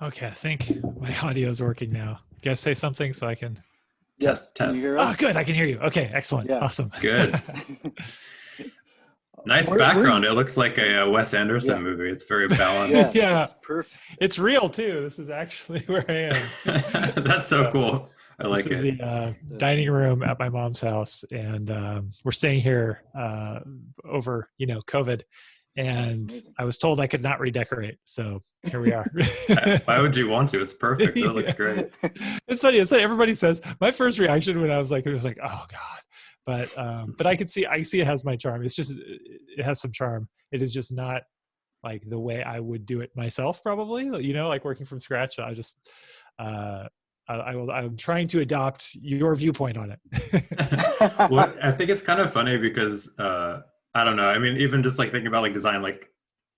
Okay, I think my audio is working now. You guys say something so I can. Yes, Test, can you test. hear Oh, us? good. I can hear you. Okay, excellent. Yeah. Awesome. It's good. Nice We're background. in, It looks like a Wes Anderson yeah, movie. It's very yeah, balanced. Yeah, it's perfect. it's real too. This is actually where I am. That's so So cool. I this like is it. the dining room at my mom's house, and we're staying here over, COVID. Oh, that's And amazing. I was told I could not redecorate, so here we are. Why would you want to? It's perfect. That looks Yeah. great. It's funny. It's like everybody says. My first reaction when I was like, it was like, oh god. But I see it has my charm. It's just it has some charm. It is just not like the way I would do it myself, probably. Like working from scratch. I just I'm trying to adopt your viewpoint on it. What I think it's kind of funny because I don't know. I mean, even just like thinking about like design, like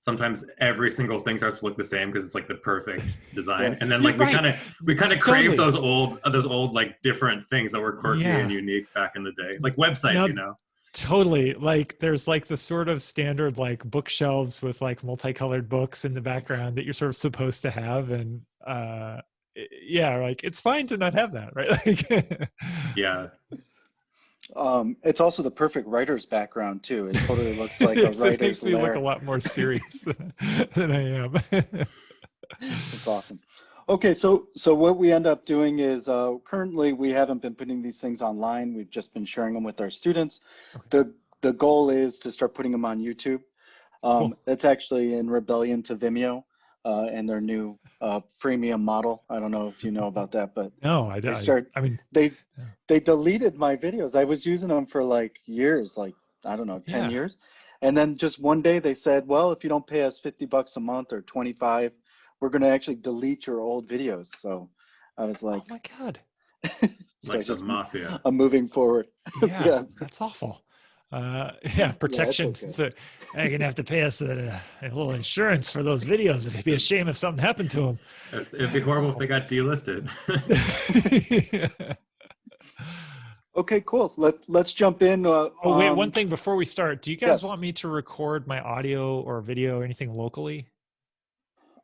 sometimes every single thing starts to look the same because it's like the perfect design, Yeah. and then You're like right. we kind of crave Totally. those old like different things that were quirky and Yeah. unique back in the day, like websites, Now, you know. totally. Like there's like the sort of standard like bookshelves with like multicolored books in the background that you're sort of supposed to have. And yeah, like it's fine to not have that, right? Like Yeah, It's also the perfect writer's background too. It totally looks like a it writer's makes me look a lair. lot more serious than I am. That's awesome. Okay, so what we end up doing is currently we haven't been putting these things online. We've just been sharing them with our students. Okay, The goal is to start putting them on YouTube. cool. That's actually in rebellion to Vimeo and their new freemium model. I don't know if you know about that, but No, they start I mean, they yeah. they deleted my videos. I was using them for like years, like I don't know, 10 Yeah. years. And then just one day they said, well, if you don't pay us 50 bucks a month or 25, we're going to actually delete your old videos. So I was Oh like, my God. so I like the just, mafia. I'm moving forward. Yeah, Yeah. that's awful. Yeah, Yeah, it's protection. okay. So I'm gonna have to pay us a little insurance for those videos. It'd be a shame if something happened to them. It'd be That's horrible if they awful. got delisted. Yeah. Okay, cool. Let's jump in. Oh wait, one thing before we start. Do you guys Yes. want me to record my audio or video or anything locally?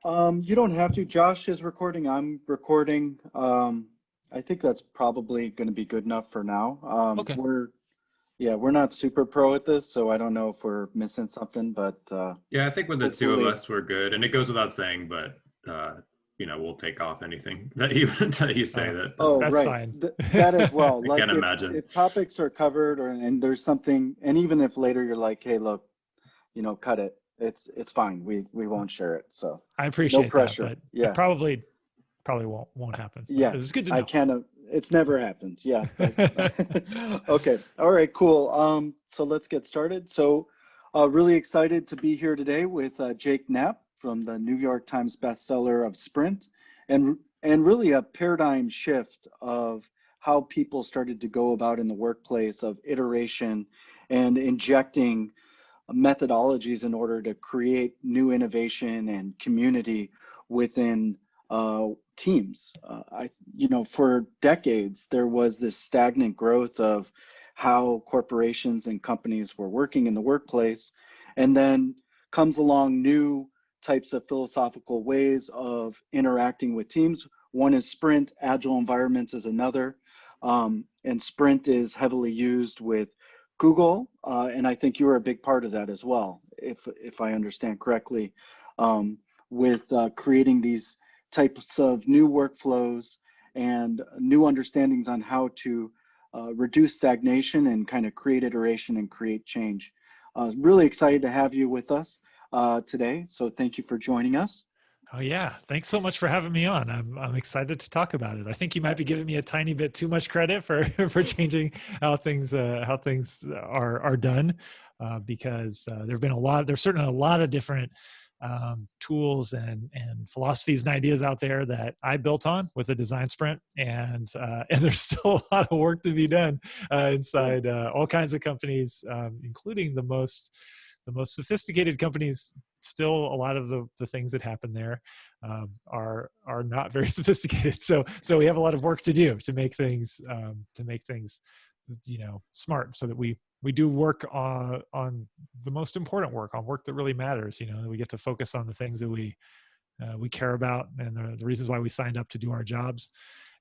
You don't have to. Josh is recording. I'm recording. I think that's probably going to be good enough for now. Okay. We're not super pro at this, so I don't know if we're missing something, but Yeah, I think with the two of hopefully, us, we're good. And it goes without saying, but we'll take off anything that you that you say that oh, doesn't. That's right, fine. that as well. I can't Like imagine. if topics are covered and there's something, and even if later you're like, hey, look, cut it. It's fine. We won't share it. So I no appreciate that, pressure. but it Yeah. probably won't happen. But Yeah, it's good to I know. kind of, it's never happened. Yeah. Okay. All right, cool. So let's get started. So really excited to be here today with Jake Knapp from the New York Times bestseller of Sprint and really a paradigm shift of how people started to go about in the workplace of iteration and injecting methodologies in order to create new innovation and community within teams. For decades, there was this stagnant growth of how corporations and companies were working in the workplace. And then comes along new types of philosophical ways of interacting with teams. One is sprint, agile environments is another. And sprint is heavily used with Google, and I think you were a big part of that as well, if I understand correctly, with creating these types of new workflows and new understandings on how to reduce stagnation and kind of create iteration and create change. Really excited to have you with us today. So thank you for joining us. Oh yeah, thanks so much for having me on. I'm excited to talk about it. I think you might be giving me a tiny bit too much credit for for changing how things are done, because there've been there's certainly a lot of different tools and philosophies and ideas out there that I built on with a design sprint, and there's still a lot of work to be done Yeah. inside all kinds of companies, including the most sophisticated companies. Still, a lot of the things that happen there are not very sophisticated. So we have a lot of work to do to make things smart, so that we do work on the most important work, on work that really matters. We get to focus on the things that we we care about, and the reasons why we signed up to do our jobs.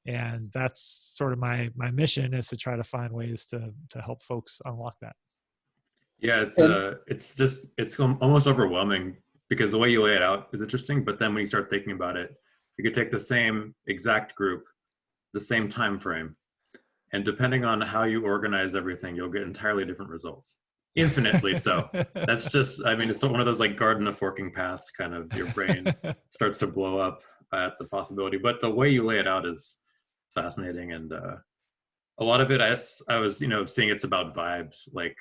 And that's sort of my mission, is to try to find ways to help folks unlock that. Yeah, And it's almost overwhelming because the way you lay it out is interesting, but then when you start thinking about it, you could take the same exact group, the same time frame, and depending on how you organize everything, you'll get entirely different results. Infinitely so. That's just, I mean, it's one of those like garden of forking paths, kind of your brain starts to blow up at the possibility. But the way you lay it out is fascinating. And a lot of it, I was, seeing it's about vibes. Like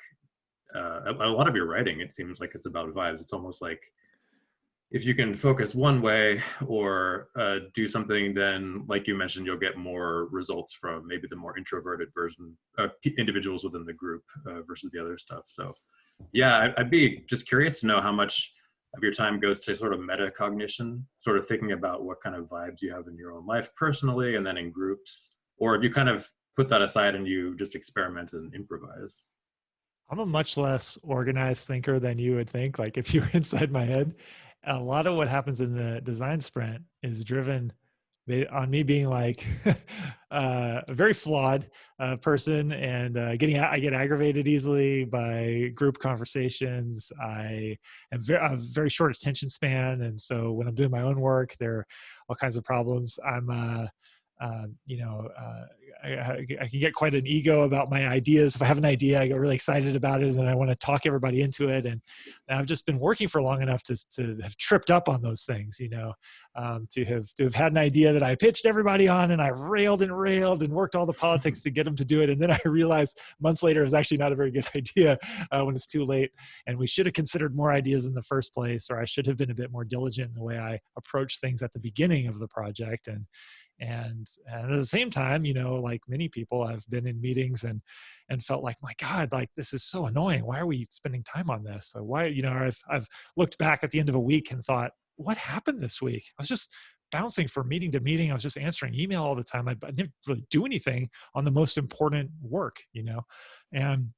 a lot of your writing, it seems like it's about vibes. It's almost like if you can focus one way or do something, then like you mentioned, you'll get more results from maybe the more introverted version, individuals within the group versus the other stuff. So yeah, I'd be just curious to know how much of your time goes to sort of metacognition, sort of thinking about what kind of vibes you have in your own life personally and then in groups, or if you kind of put that aside and you just experiment and improvise. I'm a much less organized thinker than you would think. Like if you were inside my head, a lot of what happens in the design sprint is driven on me being like a very flawed person, and I get aggravated easily by group conversations. I am a very short attention span, and so when I'm doing my own work, there are all kinds of problems. I can get quite an ego about my ideas. If I have an idea, I get really excited about it, and I want to talk everybody into it. And I've just been working for long enough to have tripped up on those things, to have had an idea that I pitched everybody on, and I railed and worked all the politics to get them to do it. And then I realized months later it was actually not a very good idea when it's too late. And we should have considered more ideas in the first place, or I should have been a bit more diligent in the way I approach things at the beginning of the project. And at the same time, like many people, I've been in meetings and felt like, my God, like this is so annoying. Why are we spending time on this? So why, I've looked back at the end of a week and thought, what happened this week? I was just bouncing from meeting to meeting. I was just answering email all the time. I didn't really do anything on the most important work, and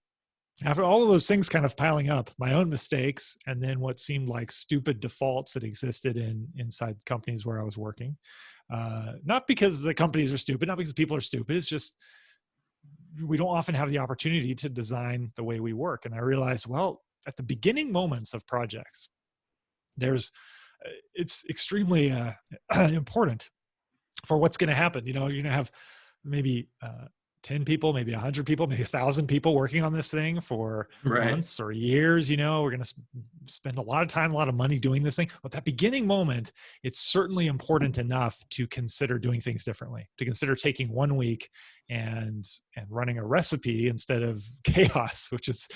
after all of those things kind of piling up, my own mistakes, and then what seemed like stupid defaults that existed inside companies where I was working. Not because the companies are stupid, not because people are stupid. It's just we don't often have the opportunity to design the way we work. And I realized, well, at the beginning moments of projects, it's extremely important for what's going to happen. You're going to have maybe 10 people, maybe 100 people, maybe 1,000 people working on this thing for months or years. We're going to spend a lot of time, a lot of money doing this thing. But that beginning moment, it's certainly important enough to consider doing things differently, to consider taking 1 week and running a recipe instead of chaos, which is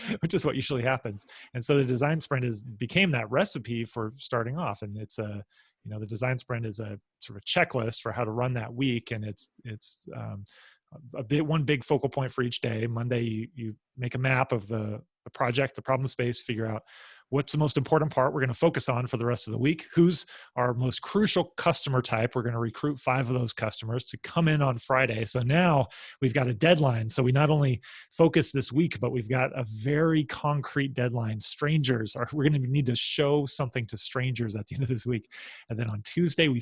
what usually happens. And so the design sprint became that recipe for starting off. And it's the design sprint is a sort of a checklist for how to run that week. And it's one big focal point for each day. Monday, you make a map of the project, the problem space, figure out what's the most important part we're going to focus on for the rest of the week. Who's our most crucial customer type? We're going to recruit 5 of those customers to come in on Friday. So now we've got a deadline. So we not only focus this week, but we've got a very concrete deadline. We're going to need to show something to strangers at the end of this week. And then on Tuesday, we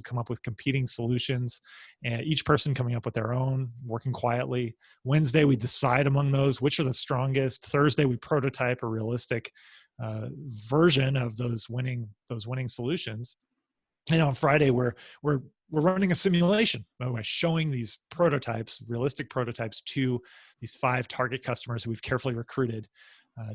come up with competing solutions, and each person coming up with their own, working quietly. Wednesday, we decide among those which are the strongest. Thursday, we prototype a realistic version of those winning solutions. And on Friday, we're running a simulation by showing these prototypes, realistic prototypes, to these 5 target customers who we've carefully recruited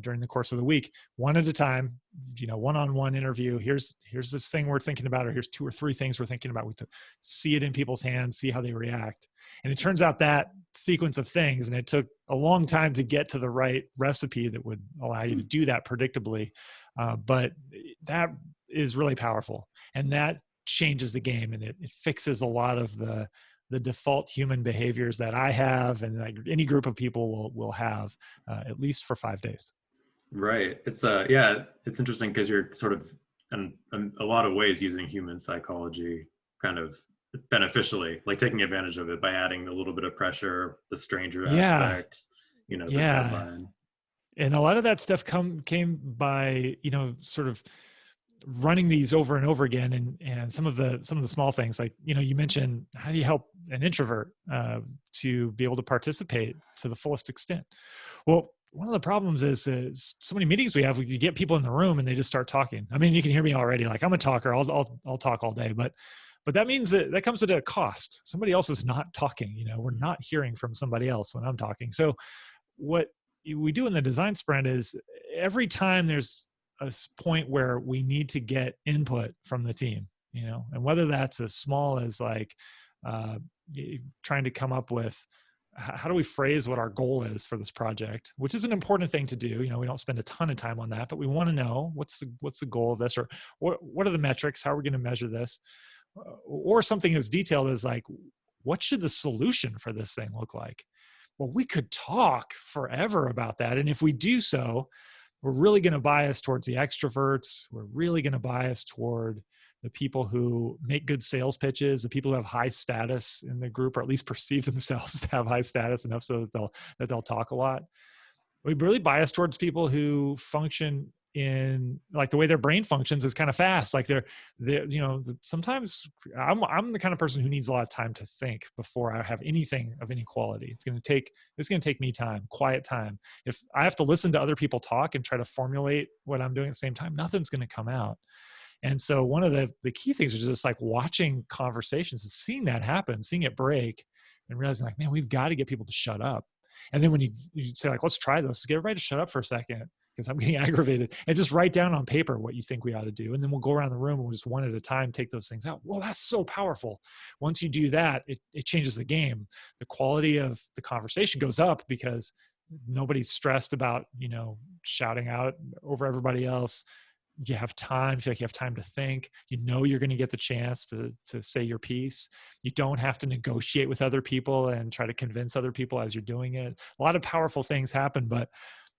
during the course of the week, one at a time, one-on-one interview. Here's this thing we're thinking about, or here's 2 or 3 things we're thinking about. We see it in people's hands, see how they react. And it turns out that sequence of things, and it took a long time to get to the right recipe that would allow you to do that predictably. But that is really powerful. And that changes the game, and it fixes a lot of the default human behaviors that I have, and like any group of people will have, at least for 5 days. Right. It's interesting because you're sort of in a lot of ways using human psychology kind of beneficially, like taking advantage of it by adding a little bit of pressure, the stranger aspect, the deadline. And a lot of that stuff came by, sort of running these over and over again, and some of the small things, like, you mentioned, how do you help an introvert to be able to participate to the fullest extent? Well, one of the problems is so many meetings we have, you get people in the room and they just start talking. I mean, you can hear me already. Like, I'm a talker. I'll talk all day, but that means that comes at a cost. Somebody else is not talking. We're not hearing from somebody else when I'm talking. So what we do in the design sprint is, every time there's a point where we need to get input from the team, and whether that's as small as like trying to come up with, how do we phrase what our goal is for this project, which is an important thing to do. We don't spend a ton of time on that, but we want to know what's the goal of this, or what are the metrics, how are we going to measure this, or something as detailed as like, what should the solution for this thing look like? Well, we could talk forever about that. And if we do so, we're really going to bias towards the extroverts. We're really going to bias toward the people who make good sales pitches, the people who have high status in the group, or at least perceive themselves to have high status enough so that they'll talk a lot. We really bias towards people who function in, like, the way their brain functions is kind of fast. Like they're sometimes I'm the kind of person who needs a lot of time to think before I have anything of any quality. It's going to take me time, quiet time. If I have to listen to other people talk and try to formulate what I'm doing at the same time, nothing's going to come out. And so one of the key things is just like watching conversations and seeing that happen, seeing it break, and realizing, like, man, we've got to get people to shut up. And then when you say, like, let's try this, get everybody to shut up for a second, because I'm getting aggravated, and just write down on paper what you think we ought to do. And then we'll go around the room and we'll just one at a time take those things out. Well, that's so powerful. Once you do that, it changes the game. The quality of the conversation goes up because nobody's stressed about, shouting out over everybody else. You have time, feel like you have time to think. You're going to get the chance to say your piece. You don't have to negotiate with other people and try to convince other people as you're doing it. A lot of powerful things happen, but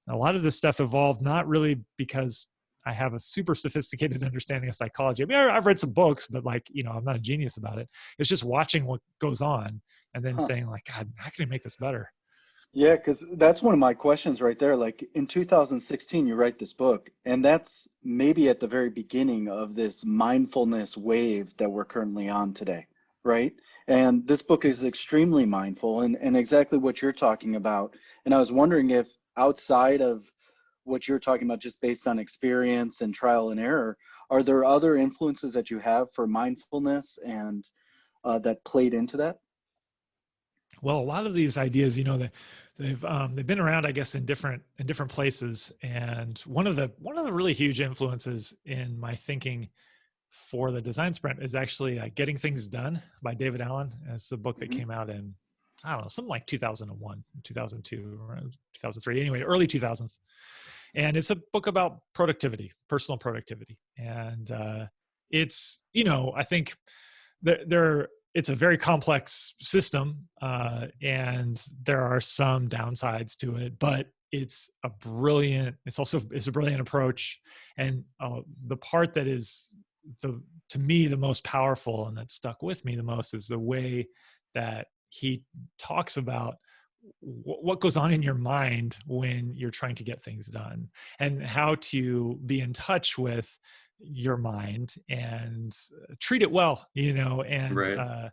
a lot of this stuff evolved not really because I have a super sophisticated understanding of psychology. I mean, I've read some books, but I'm not a genius about it. It's just watching what goes on and then saying, like, God, how can I make this better? Yeah, because that's one of my questions right there. Like, in 2016, you write this book, and that's maybe at the very beginning of this mindfulness wave that we're currently on today, right? And this book is extremely mindful and exactly what you're talking about. And I was wondering if, outside of what you're talking about, just based on experience and trial and error, are there other influences that you have for mindfulness and that played into that? Well, a lot of these ideas, they've been around, I guess, in different places. And one of the really huge influences in my thinking for the design sprint is actually Getting Things Done by David Allen. It's a book that came out in, I don't know, something like 2001, 2002, or 2003. Anyway, early 2000s. And it's a book about productivity, personal productivity. And it's, I think it's a very complex system, and there are some downsides to it, but it's a brilliant approach. And the part that is to me the most powerful and that stuck with me the most is the way that he talks about what goes on in your mind when you're trying to get things done, and how to be in touch with your mind and treat it well, and Right.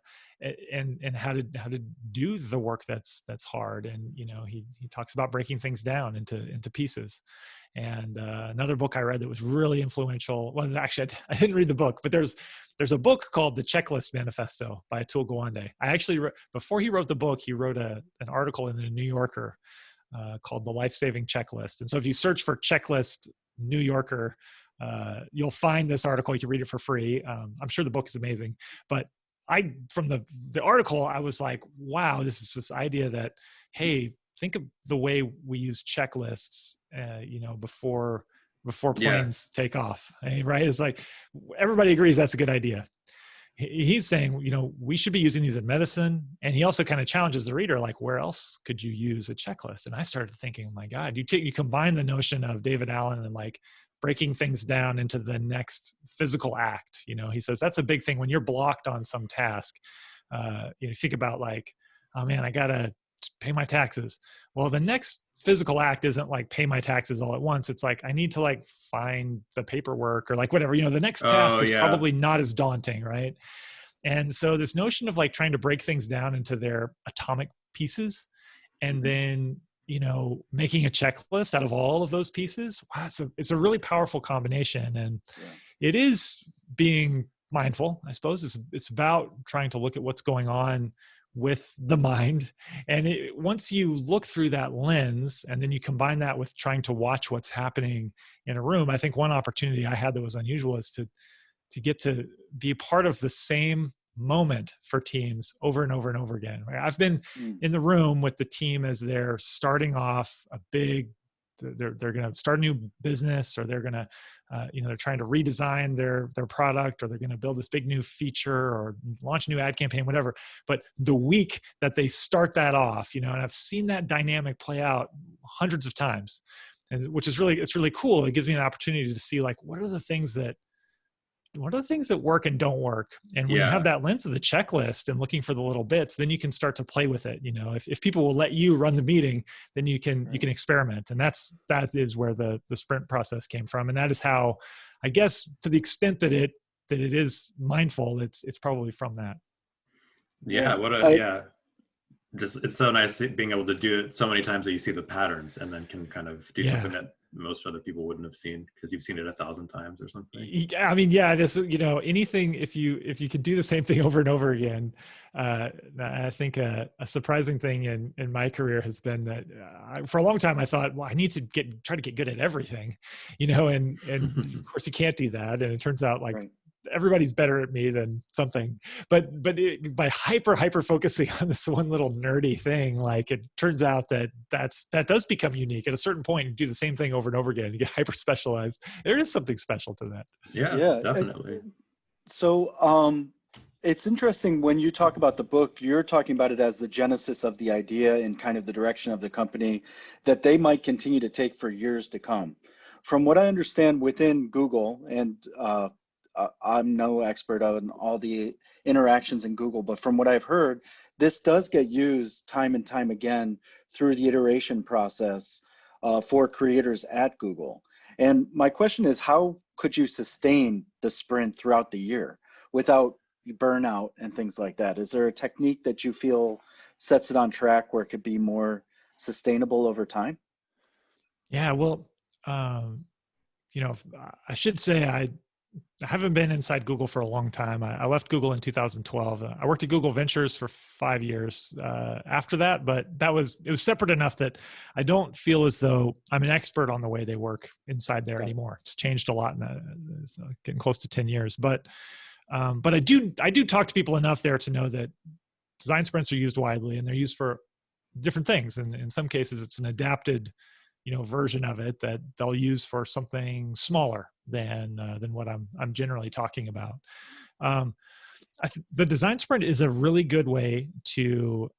And how to do the work that's hard. And he talks about breaking things down into pieces. And another book I read that was really influential, well, actually I didn't read the book, but there's a book called The Checklist Manifesto by Atul Gawande. I actually before he wrote the book, he wrote an article in the New Yorker called The Life-Saving Checklist. And so if you search for checklist New Yorker, you'll find this article. You can read it for free. I'm sure the book is amazing, but from the article, I was like, wow, this idea that, hey, think of the way we use checklists, before Yeah. planes take off, right? It's like, everybody agrees that's a good idea. He's saying, we should be using these in medicine. And he also kind of challenges the reader, like, where else could you use a checklist? And I started thinking, oh my God, you combine the notion of David Allen and like breaking things down into the next physical act. He says that's a big thing when you're blocked on some task. You think about, like, oh man, I gotta pay my taxes. Well, the next physical act isn't like pay my taxes all at once. It's like, I need to like find the paperwork or like whatever, the next task Oh is yeah. probably not as daunting. Right. And so this notion of like trying to break things down into their atomic pieces and then, making a checklist out of all of those pieces. Wow, it's a really powerful combination. And it is being mindful, I suppose. It's about trying to look at what's going on with the mind. And once you look through that lens and then you combine that with trying to watch what's happening in a room, I think one opportunity I had that was unusual is to get to be part of the same moment for teams over and over and over again. I've been in the room with the team as they're starting off they're going to start a new business, or they're going to, they're trying to redesign their product, or they're going to build this big new feature or launch a new ad campaign, whatever. But the week that they start that off, and I've seen that dynamic play out hundreds of times, and which is it's really cool. It gives me an opportunity to see like, what are the things that work and don't work? And when you have that lens of the checklist and looking for the little bits, then you can start to play with it. If people will let you run the meeting, then you can experiment. And that is where the sprint process came from. And that is how, I guess, to the extent that it is mindful, it's probably from that. Just, it's so nice being able to do it so many times that you see the patterns and then can kind of do something that most other people wouldn't have seen because you've seen it 1,000 times or something. I mean, just, anything, if you could do the same thing over and over again. I think a surprising thing in my career has been that for a long time I thought, well, I need to try to get good at everything, and of course you can't do that. And it turns out like everybody's better at me than something, but by hyper focusing on this one little nerdy thing, like it turns out that does become unique at a certain point. You do the same thing over and over again, you get hyper specialized. There is something special to that. Yeah, definitely. So it's interesting when you talk about the book, you're talking about it as the genesis of the idea and kind of the direction of the company that they might continue to take for years to come. From what I understand within Google, and I'm no expert on all the interactions in Google, but from what I've heard, this does get used time and time again through the iteration process for creators at Google. And my question is, how could you sustain the sprint throughout the year without burnout and things like that? Is there a technique that you feel sets it on track where it could be more sustainable over time? Yeah, well, I should say I haven't been inside Google for a long time. I left Google in 2012. I worked at Google Ventures for 5 years after that, but it was separate enough that I don't feel as though I'm an expert on the way they work inside there anymore. It's changed a lot in that. It's getting close to 10 years. But I do talk to people enough there to know that design sprints are used widely, and they're used for different things. And in some cases, it's an adapted version of it that they'll use for something smaller than what I'm generally talking about. The design sprint is a really good way to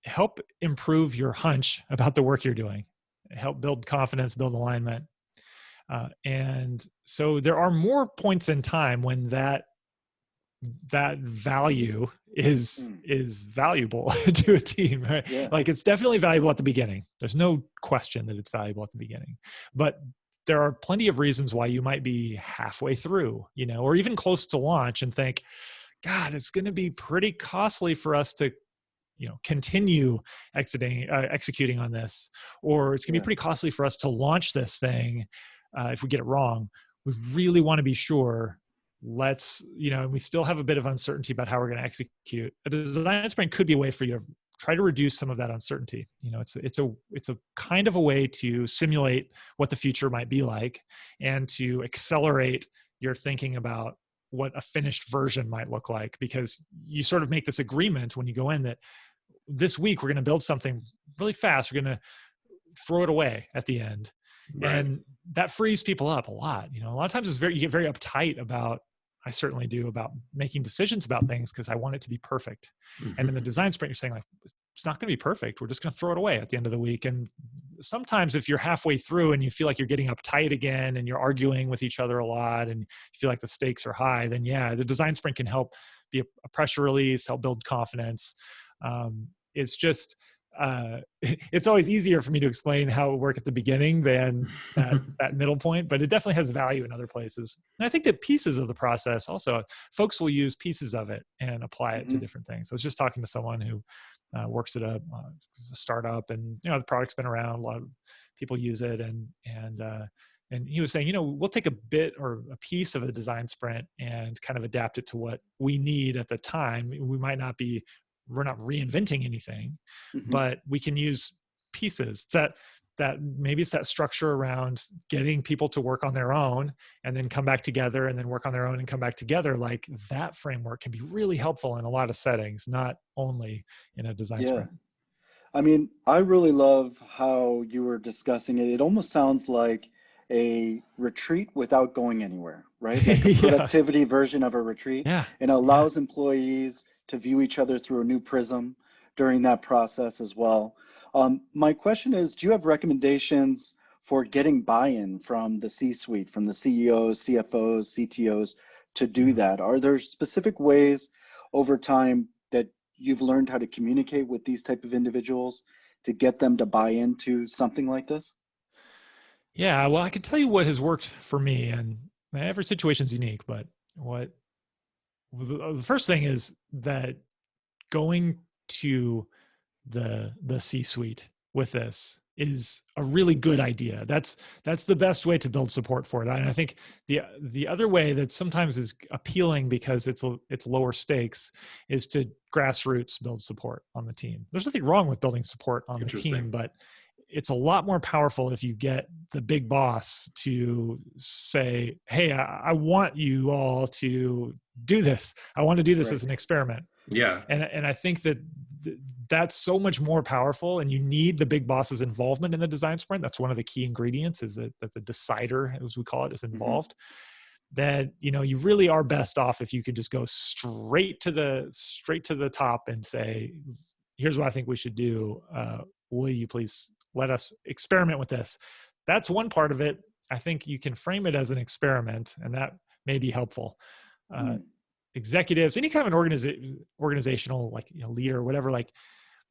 help improve your hunch about the work you're doing, help build confidence, build alignment. And so there are more points in time when that value is valuable to a team, right? Yeah. Like it's definitely valuable at the beginning. There's no question that it's valuable at the beginning, but there are plenty of reasons why you might be halfway through, or even close to launch and think, God, it's going to be pretty costly for us to, continue executing on this, or it's going to be pretty costly for us to launch this thing. If we get it wrong, we really want to be sure. Let's, we still have a bit of uncertainty about how we're going to execute. A design sprint could be a way for you to try to reduce some of that uncertainty. It's a kind of a way to simulate what the future might be like and to accelerate your thinking about what a finished version might look like, because you sort of make this agreement when you go in that this week we're going to build something really fast. We're going to throw it away at the end. Right. And that frees people up a lot. A lot of times you get very uptight about, I certainly do, about making decisions about things because I want it to be perfect. Mm-hmm. And in the design sprint, you're saying like, it's not going to be perfect. We're just going to throw it away at the end of the week. And sometimes if you're halfway through and you feel like you're getting uptight again and you're arguing with each other a lot and you feel like the stakes are high, then the design sprint can help be a pressure release, help build confidence. it's just, it's always easier for me to explain how it would work at the beginning than that middle point, but it definitely has value in other places. And I think that pieces of the process also, folks will use pieces of it and apply it to Hmm. different things. I was just talking to someone who works at a startup, and the product's been around, a lot of people use it, and he was saying, we'll take a bit or a piece of a design sprint and kind of adapt it to what we need at the time. We're not reinventing anything, Hmm. but we can use pieces that maybe it's that structure around getting people to work on their own and then come back together and then work on their own and come back together. Like that framework can be really helpful in a lot of settings, not only in a design Yeah. sprint. I mean, I really love how you were discussing it. It almost sounds like a retreat without going anywhere, right? Like a Yeah. productivity version of a retreat, Yeah. and Yeah. allows employees to view each other through a new prism during that process as well. My question is, do you have recommendations for getting buy-in from the C-suite, from the CEOs, CFOs, CTOs to do Yeah. that? Are there specific ways over time that you've learned how to communicate with these type of individuals to get them to buy into something like this? Yeah. Well, I can tell you what has worked for me, and every situation is unique, but the first thing is that going to the C-suite with this is a really good idea. That's the best way to build support for it. And I think the other way that sometimes is appealing because it's lower stakes is to grassroots build support on the team. There's nothing wrong with building support on the Interesting. team, but it's a lot more powerful if you get the big boss to say, hey, I want you all to do this. I want to do this Right. as an experiment. Yeah. And I think that that's so much more powerful, and you need the big boss's involvement in the design sprint. That's one of the key ingredients, is that the decider, as we call it, is Hmm. involved. That you really are best off if you could just go straight to the top and say, here's what I think we should do. Will you please let us experiment with this? That's one part of it. I think you can frame it as an experiment, and that may be helpful. Uh, Mm. Executives, any kind of an organizational, like leader or whatever, like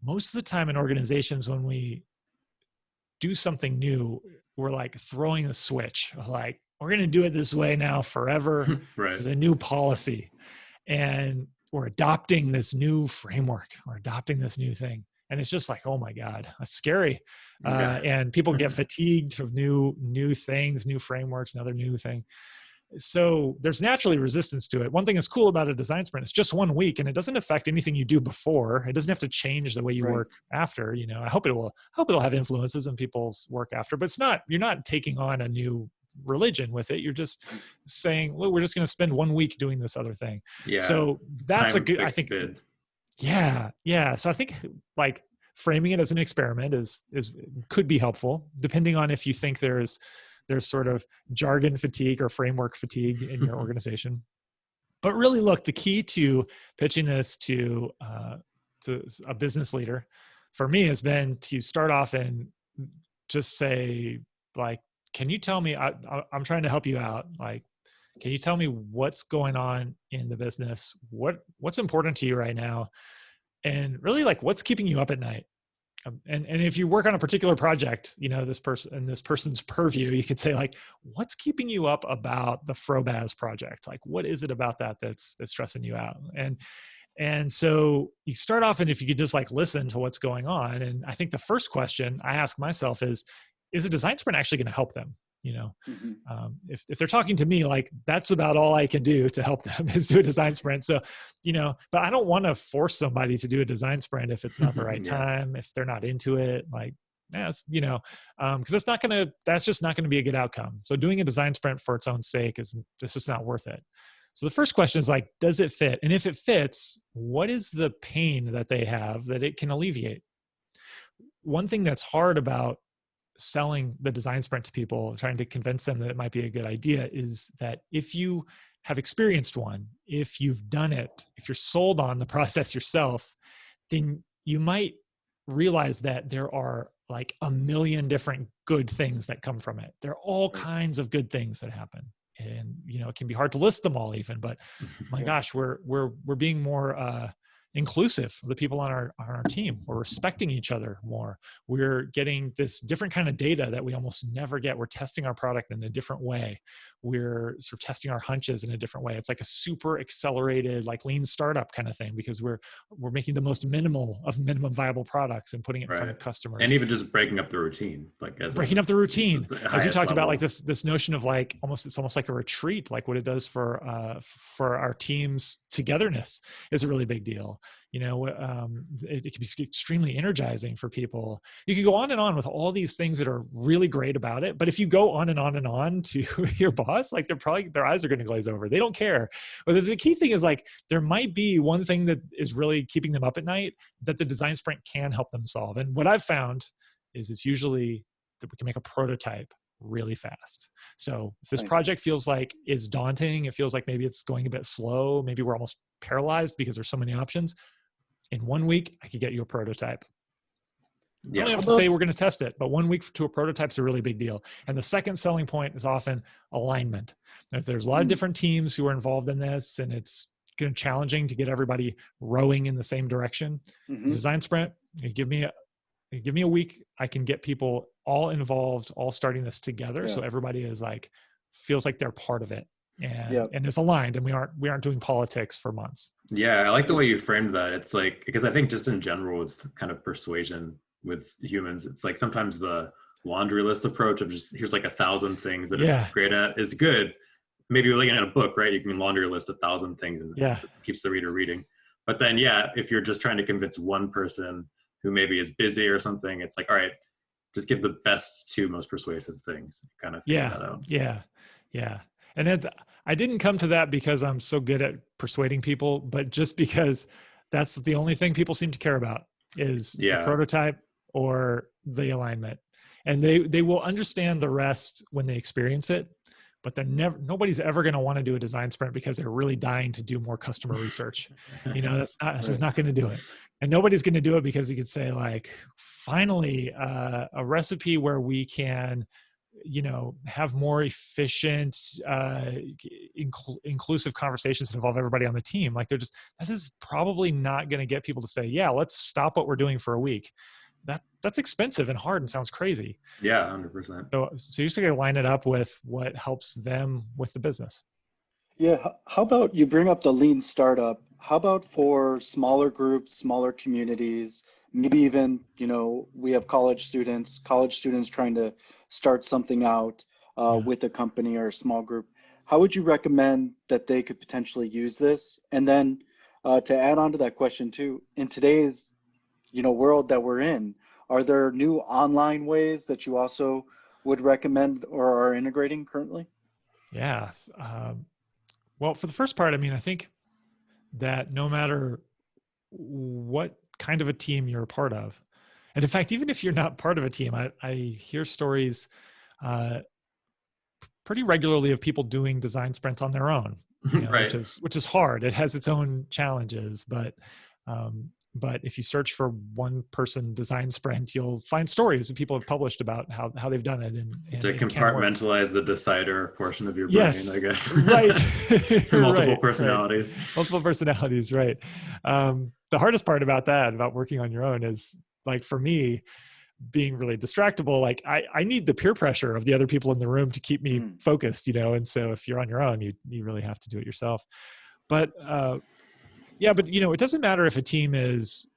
most of the time in organizations, when we do something new, we're like throwing a switch, like we're going to do it this way now forever. This Right. is a new policy, and we're adopting this new framework, we're adopting this new thing. And it's just like, oh my God, that's scary. Yeah. And people get fatigued of new things, new frameworks, another new thing. So there's naturally resistance to it. One thing that's cool about a design sprint, it's just 1 week and it doesn't affect anything you do before. It doesn't have to change the way you Right. work after. I hope it'll have influences in people's work after, but you're not taking on a new religion with it. You're just saying, well, we're just going to spend 1 week doing this other thing. Yeah. So that's a Time good, I fixed think, bid. yeah. So I think like framing it as an experiment is could be helpful, depending on if you think there's sort of jargon fatigue or framework fatigue in your organization. But really, look, the key to pitching this to a business leader for me has been to start off and just say, like, can you tell me, I'm trying to help you out. Like, can you tell me what's going on in the business? What's important to you right now? And really, like, what's keeping you up at night? And if you work on a particular project, this person's purview, you could say, like, what's keeping you up about the Frobaz project? Like, what is it about that that's stressing you out? And so you start off, and if you could just like listen to what's going on. And I think the first question I ask myself is a design sprint actually going to help them? Hmm. If they're talking to me, like, that's about all I can do to help them is do a design sprint. So, but I don't want to force somebody to do a design sprint if it's not the right Yeah. time, if they're not into it, like, it's, because that's just not going to be a good outcome. So doing a design sprint for its own sake it's just not worth it. So the first question is, like, does it fit? And if it fits, what is the pain that they have that it can alleviate? One thing that's hard about selling the design sprint to people, trying to convince them that it might be a good idea, is that if you have experienced one, if you've done it, if you're sold on the process yourself, then you might realize that there are like a million different good things that come from it. There are all Right. kinds of good things that happen. And it can be hard to list them all even, but my Yeah. gosh, we're being more inclusive of the people on our team. We're respecting each other more. We're getting this different kind of data that we almost never get. We're testing our product in a different way. We're sort of testing our hunches in a different way. It's like a super accelerated, like lean startup kind of thing, because we're making the most minimal of minimum viable products and putting it in front of customers. And even just breaking up the routine, like as breaking up the routine, as you talked level. about, like this notion of like it's almost like a retreat, like what it does for our team's togetherness is a really big deal. You know, it can be extremely energizing for people. You can go on and on with all these things that are really great about it, but if you go on and on and on to your boss, like their eyes are going to glaze over. They don't care. But the key thing is, like, there might be one thing that is really keeping them up at night that the design sprint can help them solve. And what I've found is it's usually that we can make a prototype really fast. So if this project feels like it's daunting, it feels like maybe it's going a bit slow, maybe we're almost paralyzed because there's so many options, in 1 week, I could get you a prototype. You don't have to say we're going to test it, but 1 week to a prototype is a really big deal. And the second selling point is often alignment. If there's a lot of different teams who are involved in this, and it's challenging to get everybody rowing in the same direction, the design sprint, you give me a week, I can get people all involved, all starting this together. So everybody is like, feels like they're part of it, and it's aligned, and we aren't doing politics for months. Yeah. I like the way you framed that. It's like, because I think just in general with kind of persuasion with humans, it's like sometimes the laundry list approach of just, here's like 1,000 things that it's great at is good. Maybe you're looking at a book, right? You can laundry list 1,000 things and it keeps the reader reading. But then, if you're just trying to convince one person who maybe is busy or something, it's like, all right, just give the best 2 most persuasive things, kind of figure that out. Yeah. And I didn't come to that because I'm so good at persuading people, but just because that's the only thing people seem to care about is the prototype or the alignment. And they will understand the rest when they experience it, but nobody's ever going to want to do a design sprint because they're really dying to do more customer research. You know, that's just not going to do it. And nobody's going to do it because you could say, like, finally, a recipe where we can, have more efficient, inclusive conversations that involve everybody on the team. Like, that is probably not going to get people to say, yeah, let's stop what we're doing for a week. That's expensive and hard and sounds crazy. Yeah, 100%. So you just got to line it up with what helps them with the business. Yeah. How about you bring up the lean startup? How about for smaller groups, smaller communities, maybe even, we have college students trying to start something out with a company or a small group. How would you recommend that they could potentially use this? And then to add on to that question too, in today's world that we're in, are there new online ways that you also would recommend or are integrating currently? Yeah. Well, for the first part, I think that no matter what kind of a team you're a part of, and in fact, even if you're not part of a team, I hear stories pretty regularly of people doing design sprints on their own, right. which is hard. It has its own challenges, but if you search for one person design sprint, you'll find stories that people have published about how they've done it. And to compartmentalize the decider portion of your brain, I guess. Right. Multiple personalities. Right. Multiple personalities, right. The hardest part about working on your own is, like, for me, being really distractible. Like, I need the peer pressure of the other people in the room to keep me focused, and so if you're on your own, you really have to do it yourself. But it doesn't matter if a team is,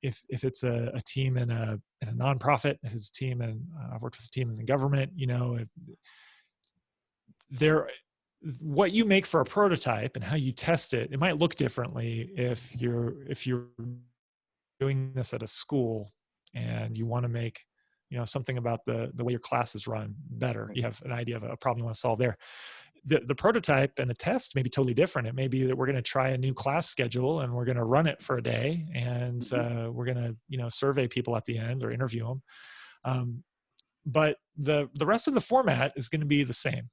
if it's a team in a nonprofit, if it's a team, and I've worked with a team in the government, what you make for a prototype and how you test it, it might look differently if you're doing this at a school and you want to make, something about the way your class is run better. You have an idea of a problem you want to solve there. The prototype and the test may be totally different. It may be that we're going to try a new class schedule and we're going to run it for a day, and we're going to, survey people at the end or interview them. But the rest of the format is going to be the same,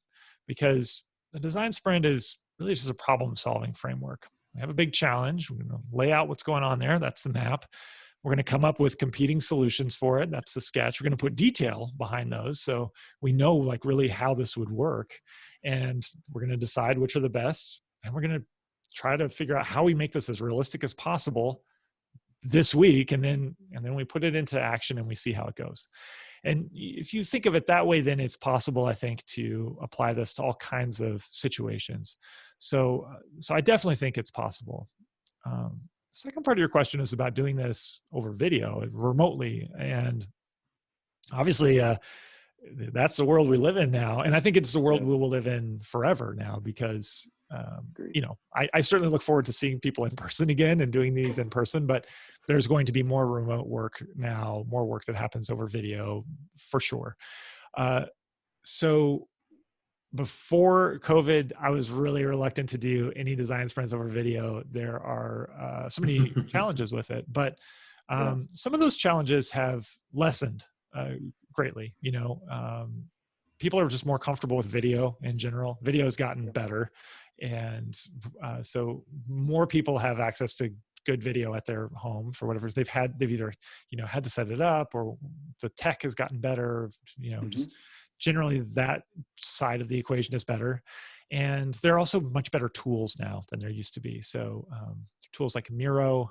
because the design sprint is really just a problem-solving framework. We have a big challenge. We're going to lay out what's going on there. That's the map. We're going to come up with competing solutions for it. That's the sketch. We're going to put detail behind those, so we know, like, really how this would work. And we're going to decide which are the best, and we're going to try to figure out how we make this as realistic as possible this week, and then we put it into action and we see how it goes. And if you think of it that way, then it's possible, I think, to apply this to all kinds of situations. So I definitely think it's possible. Second part of your question is about doing this over video remotely, and obviously that's the world we live in now, and I think it's the world we will live in forever now, because I certainly look forward to seeing people in person again and doing these in person, but there's going to be more remote work now, more work that happens over video for sure. So before COVID, I was really reluctant to do any design sprints over video. There are so many challenges with it, but some of those challenges have lessened greatly. People are just more comfortable with video in general. Video has gotten better. And so more people have access to good video at their home for whatever they've either, had to set it up, or the tech has gotten better, just generally that side of the equation is better. And there are also much better tools now than there used to be. So tools like Mural,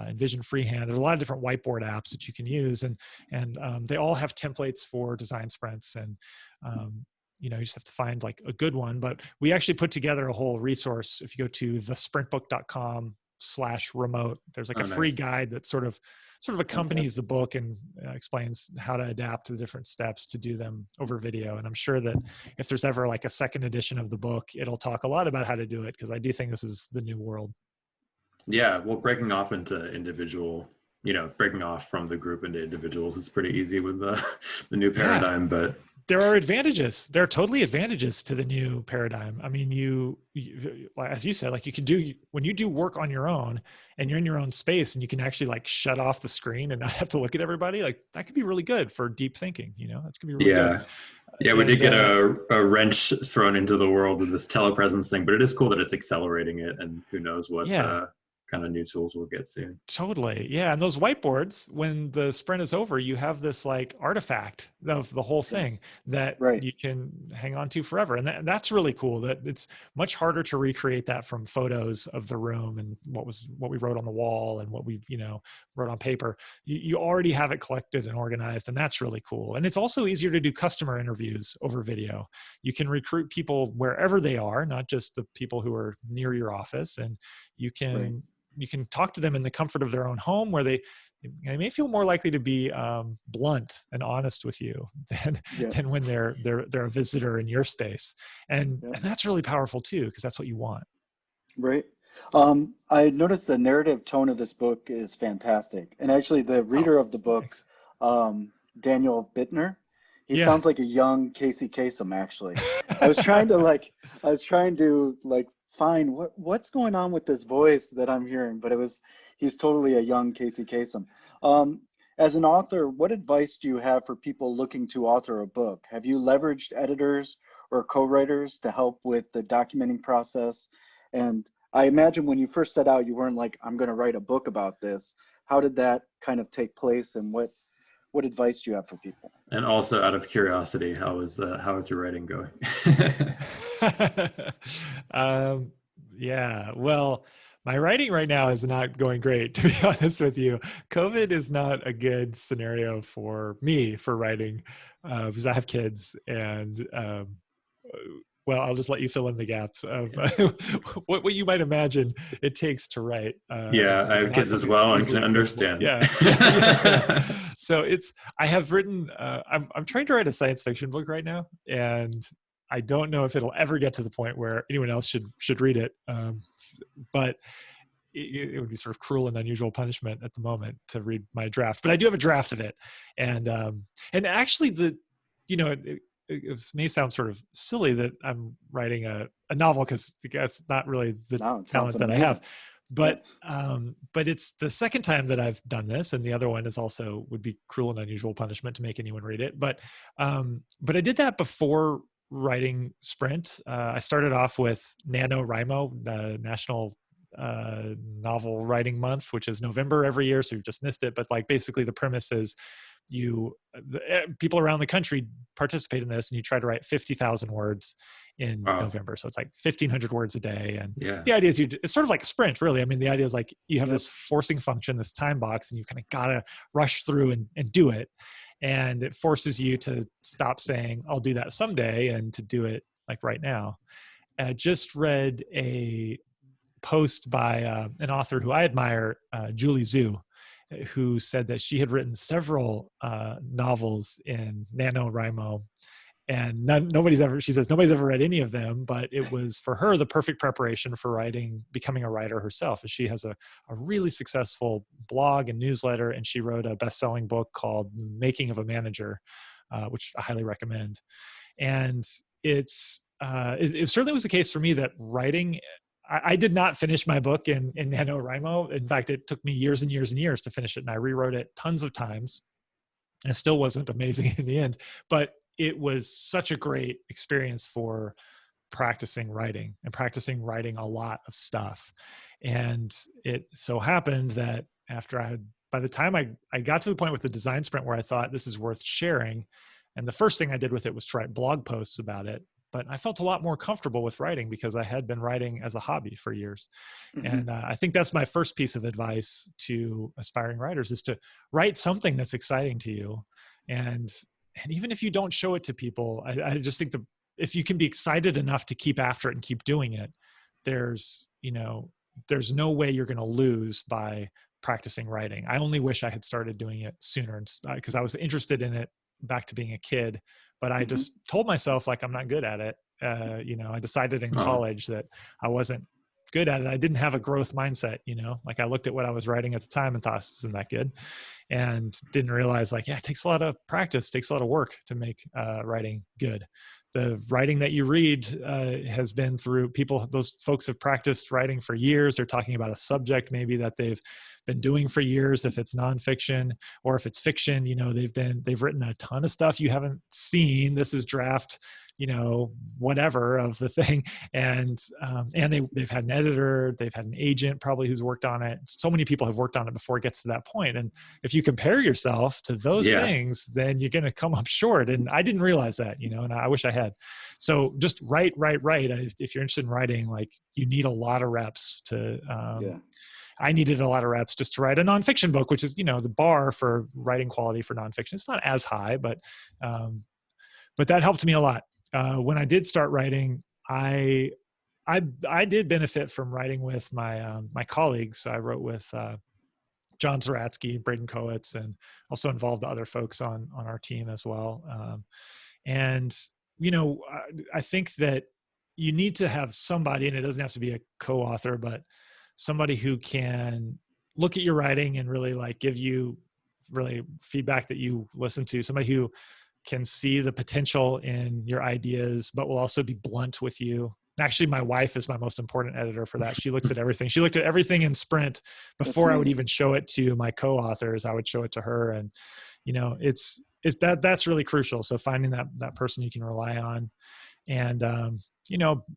Envision Freehand. There's a lot of different whiteboard apps that you can use, and they all have templates for design sprints. And you just have to find like a good one. But we actually put together a whole resource. If you go to thesprintbook.com/remote, there's like a free guide that sort of accompanies the book and explains how to adapt to the different steps to do them over video. And I'm sure that if there's ever like a second edition of the book, it'll talk a lot about how to do it, because I do think this is the new world. Yeah, well, breaking off into individual, breaking off from the group into individuals is pretty easy with the new paradigm, but there are advantages. There are totally advantages to the new paradigm. I mean, you as you said, like when you do work on your own and you're in your own space and you can actually like shut off the screen and not have to look at everybody, like that could be really good for deep thinking. That's gonna be really good. Yeah, we did get a wrench thrown into the world with this telepresence thing, but it is cool that it's accelerating it, and who knows what kind of new tools we'll get soon. Totally. Yeah. And those whiteboards, when the sprint is over, you have this like artifact of the whole thing that you can hang on to forever. And that's really cool. That it's much harder to recreate that from photos of the room and what we wrote on the wall and what we, wrote on paper. You already have it collected and organized, and that's really cool. And it's also easier to do customer interviews over video. You can recruit people wherever they are, not just the people who are near your office, and you can talk to them in the comfort of their own home, where they may feel more likely to be blunt and honest with you than when they're a visitor in your space. And that's really powerful too, because that's what you want. Right. I noticed the narrative tone of this book is fantastic. And actually the reader of the book, Daniel Bittner, he sounds like a young Casey Kasem, actually. I was trying to find what's going on with this voice that I'm hearing, but he's totally a young Casey Kasem. As an author, what advice do you have for people looking to author a book? Have you leveraged editors or co-writers to help with the documenting process? And I imagine when you first set out, you weren't like, I'm going to write a book about this. How did that kind of take place, and what advice do you have for people? And also, out of curiosity, how is your writing going? Well, my writing right now is not going great, to be honest with you. COVID is not a good scenario for me for writing, because I have kids, and well, I'll just let you fill in the gaps of what you might imagine it takes to write. I have kids as well, and can understand. So I have written, I'm trying to write a science fiction book right now, and I don't know if it'll ever get to the point where anyone else should read it. But it would be sort of cruel and unusual punishment at the moment to read my draft. But I do have a draft of it, and actually it may sound sort of silly that I'm writing a novel, because that's not really the talent that I have. But it's the second time that I've done this, and the other one would be cruel and unusual punishment to make anyone read it. But I did that before writing Sprint. I started off with NaNoWriMo, the National Novel Writing Month, which is November every year, so you've just missed it. But like basically the premise is people around the country participate in this, and you try to write 50,000 words in Wow. November. So it's like 1,500 words a day. And Yeah. the idea is it's sort of like a sprint, really. I mean, the idea is like you have Yep. this forcing function, this time box, and you kind of got to rush through and do it. And it forces you to stop saying, I'll do that someday, and to do it like right now. And I just read a post by an author who I admire, Julie Zhu, who said that she had written several novels in NaNoWriMo, and she says nobody's ever read any of them, but it was for her the perfect preparation for becoming a writer herself. And she has a really successful blog and newsletter, and she wrote a best-selling book called Making of a Manager, which I highly recommend. And it certainly was the case for me that writing, I did not finish my book in NaNoWriMo. In fact, it took me years and years and years to finish it, and I rewrote it tons of times, and it still wasn't amazing in the end. But it was such a great experience for practicing writing a lot of stuff. And it so happened that by the time I got to the point with the design sprint where I thought this is worth sharing, and the first thing I did with it was to write blog posts about it. But I felt a lot more comfortable with writing because I had been writing as a hobby for years. Mm-hmm. And I think that's my first piece of advice to aspiring writers, is to write something that's exciting to you. And even if you don't show it to people, I just think if you can be excited enough to keep after it and keep doing it, there's no way you're going to lose by practicing writing. I only wish I had started doing it sooner, because I was interested in it back to being a kid, but I just told myself like I'm not good at it. I decided in college that I wasn't good at it. I didn't have a growth mindset, like I looked at what I was writing at the time and thought, this isn't that good, and didn't realize like, it takes a lot of practice, takes a lot of work to make writing good. The writing that you read has been through people, those folks have practiced writing for years. They're talking about a subject maybe that they've been doing for years, if it's nonfiction, or if it's fiction, they've written a ton of stuff you haven't seen. This is draft, whatever of the thing. And they've had an editor, they've had an agent probably who's worked on it. So many people have worked on it before it gets to that point. And if you compare yourself to those things, then you're going to come up short. And I didn't realize that, and I wish I had. So just write. If you're interested in writing, like you need a lot of reps to, I needed a lot of reps just to write a nonfiction book, which is, the bar for writing quality for nonfiction. It's not as high, but that helped me a lot. When I did start writing, I did benefit from writing with my colleagues. I wrote with John Zaratsky, Braden Kowitz, and also involved the other folks on our team as well. I think that you need to have somebody, and it doesn't have to be a co-author, but somebody who can look at your writing and really like give you really feedback that you listen to, somebody who can see the potential in your ideas, but will also be blunt with you. Actually, my wife is my most important editor for that. She looks at everything. She looked at everything in sprint before I would even show it to my co-authors. I would show it to her, and that's really crucial. So finding that person you can rely on. And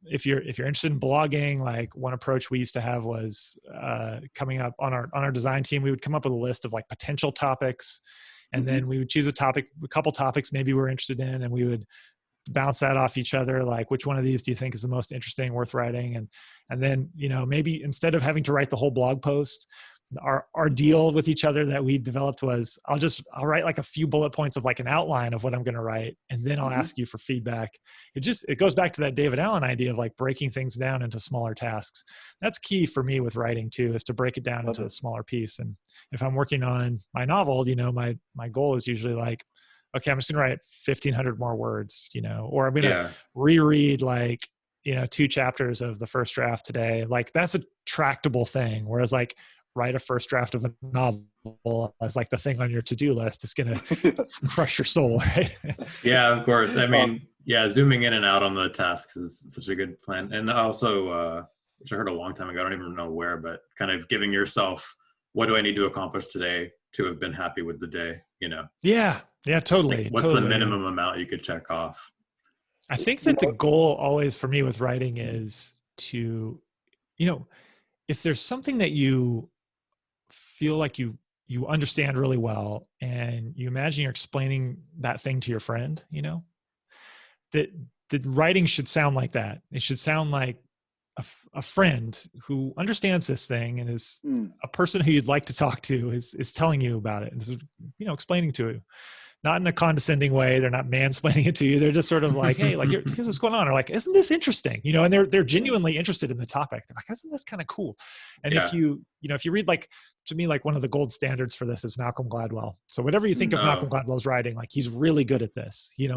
if you're interested in blogging, like one approach we used to have was coming up on our design team, we would come up with a list of like potential topics, and then we would choose a couple topics maybe we're interested in, and we would bounce that off each other. Like, which one of these do you think is the most interesting, worth writing? And then, maybe instead of having to write the whole blog post, our deal with each other that we developed was I'll write like a few bullet points of like an outline of what I'm going to write. And then I'll ask you for feedback. It goes back to that David Allen idea of like breaking things down into smaller tasks. That's key for me with writing too, is to break it down into a smaller piece. And if I'm working on my novel, my goal is usually like, okay, I'm just going to write 1,500 more words, or I'm going to reread like, 2 chapters of the first draft today. Like that's a tractable thing. Whereas like write a first draft of a novel as like the thing on your to-do list is going to crush your soul, right? Yeah, of course. I mean, zooming in and out on the tasks is such a good plan. And also, which I heard a long time ago, I don't even know where, but kind of giving yourself, what do I need to accomplish today to have been happy with the day, Yeah, totally. Like, what's the minimum amount you could check off? I think that the goal always for me with writing is to, if there's something that you feel like you you understand really well, and you imagine you're explaining that thing to your friend, that the writing should sound like that. It should sound like a friend who understands this thing and is Mm, a person who you'd like to talk to is telling you about it and is, explaining to you, not in a condescending way. They're not mansplaining it to you. They're just sort of like, hey, like here's what's going on. Or like, isn't this interesting? And they're yeah. genuinely interested in the topic. They're like, isn't this kind of cool? And Yeah. if you read, like, to me, like one of the gold standards for this is Malcolm Gladwell. So whatever you think of Malcolm Oh, Gladwell's writing, like he's really good at this. He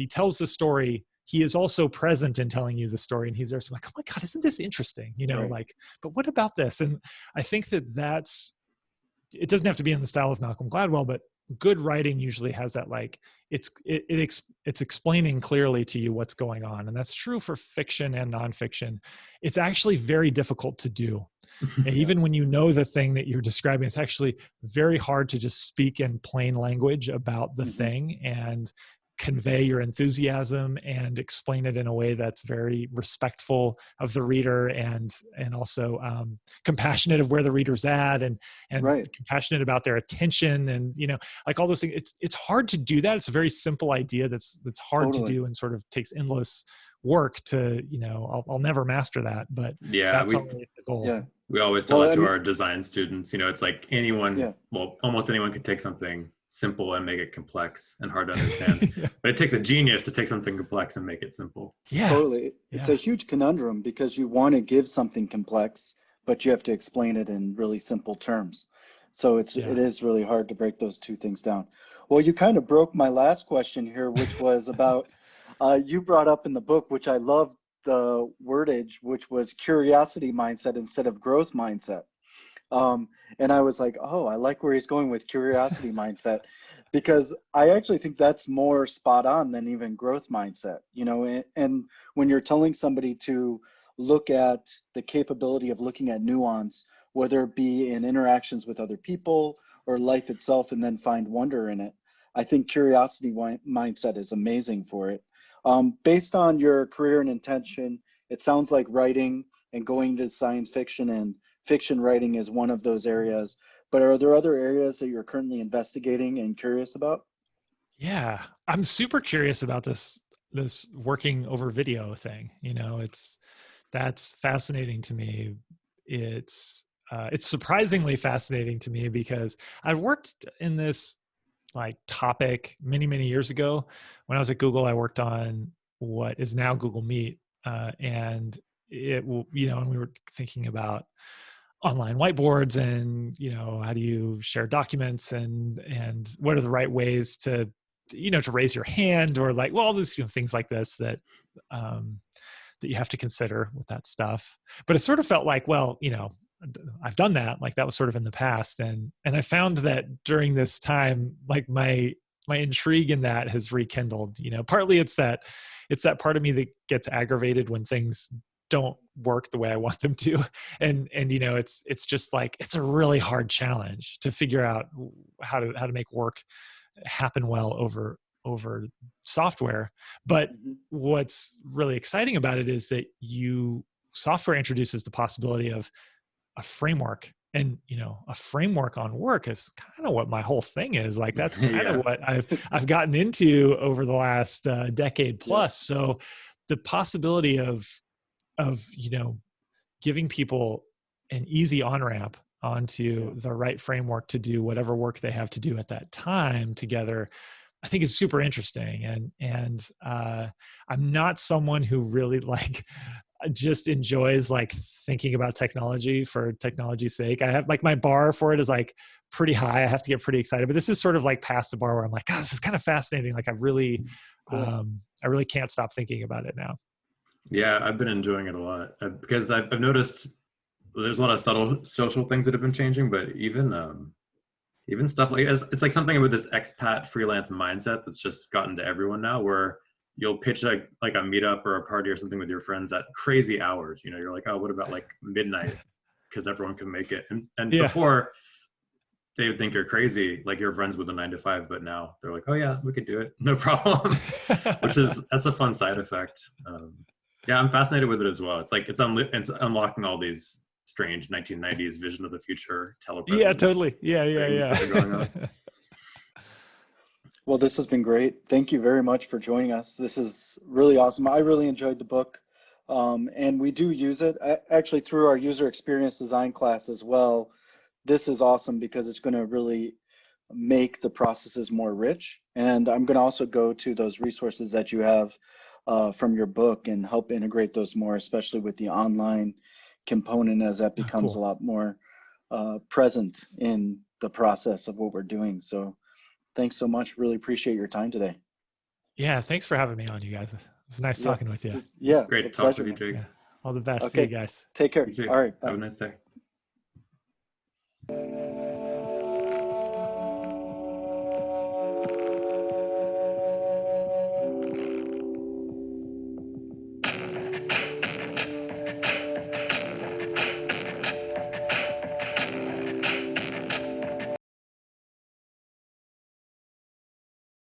tells the story. He is also present in telling you the story, and he's there. So like, oh my God, isn't this interesting? Right. Like, but what about this? And I think it doesn't have to be in the style of Malcolm Gladwell, but good writing usually has that, like, it's explaining clearly to you what's going on. And that's true for fiction and nonfiction. It's actually very difficult to do. And even when you know the thing that you're describing, it's actually very hard to just speak in plain language about the thing and convey your enthusiasm and explain it in a way that's very respectful of the reader and also compassionate of where the reader's at and Right. compassionate about their attention and like all those things. It's hard to do that. It's a very simple idea that's hard to Totally. do and sort of takes endless work to I'll never master that, but yeah. that's always the goal. Yeah. We always tell Well, it I to mean, our design students. It's like anyone, well, almost anyone could take something simple and make it complex and hard to understand. Yeah. But it takes a genius to take something complex and make it simple. Yeah. totally. It's a huge conundrum because you want to give something complex, but you have to explain it in really simple terms. So it is really hard to break those two things down. Well, you kind of broke my last question here, which was about, you brought up in the book, which I love the wordage, which was curiosity mindset instead of growth mindset. And I was like, oh, I like where he's going with curiosity mindset, because I actually think that's more spot on than even growth mindset, and when you're telling somebody to look at the capability of looking at nuance, whether it be in interactions with other people or life itself, and then find wonder in it, I think curiosity mindset is amazing for it. Based on your career and intention, it sounds like writing and going to science fiction and fiction writing is one of those areas, but are there other areas that you're currently investigating and curious about? Yeah, I'm super curious about this working over video thing. That's fascinating to me. It's surprisingly fascinating to me because I worked in this like topic many years ago. When I was at Google, I worked on what is now Google Meet, and it will, and we were thinking about online whiteboards and how do you share documents and what are the right ways to raise your hand, or like, well, all these things like this that you have to consider with that stuff. But it sort of felt like, well, I've done that, like that was sort of in the past, and I found that during this time, like my intrigue in that has rekindled. Partly it's that part of me that gets aggravated when things don't work the way I want them to. And it's just like, it's a really hard challenge to figure out how to make work happen well over software. But what's really exciting about it is that software introduces the possibility of a framework. And a framework on work is kind of what my whole thing is. Like that's kind of what I've gotten into over the last decade plus. So the possibility of giving people an easy on-ramp onto the right framework to do whatever work they have to do at that time together, I think is super interesting. And I'm not someone who really like just enjoys like thinking about technology for technology's sake. I have like my bar for it is like pretty high. I have to get pretty excited, but this is sort of like past the bar where I'm like, oh, this is kind of fascinating. Like I really can't stop thinking about it now. Yeah, I've been enjoying it a lot because I've noticed there's a lot of subtle social things that have been changing, but even stuff like it's like something with this expat freelance mindset that's just gotten to everyone now, where you'll pitch like a meetup or a party or something with your friends at crazy hours. You're like, oh, what about like midnight? Because everyone can make it. And before they would think you're crazy, like you're friends with a 9-to-5, but now they're like, oh yeah, we could do it, no problem. That's a fun side effect. Yeah, I'm fascinated with it as well. It's like it's unlocking all these strange 1990s vision of the future telepresence. Yeah, totally. Yeah, things that are going on. Well, this has been great. Thank you very much for joining us. This is really awesome. I really enjoyed the book. And we do use it actually through our user experience design class as well. This is awesome because it's going to really make the processes more rich. And I'm going to also go to those resources that you have from your book and help integrate those more, especially with the online component as that becomes a lot more present in the process of what we're doing. So thanks so much. Really appreciate your time today. Yeah, thanks for having me on, you guys. It was nice talking with you. Yeah, Great it's to a talk pleasure. with you, Jake. Yeah. All the best. Okay. See you guys. Take care. You too. All right. Bye. Have a nice day.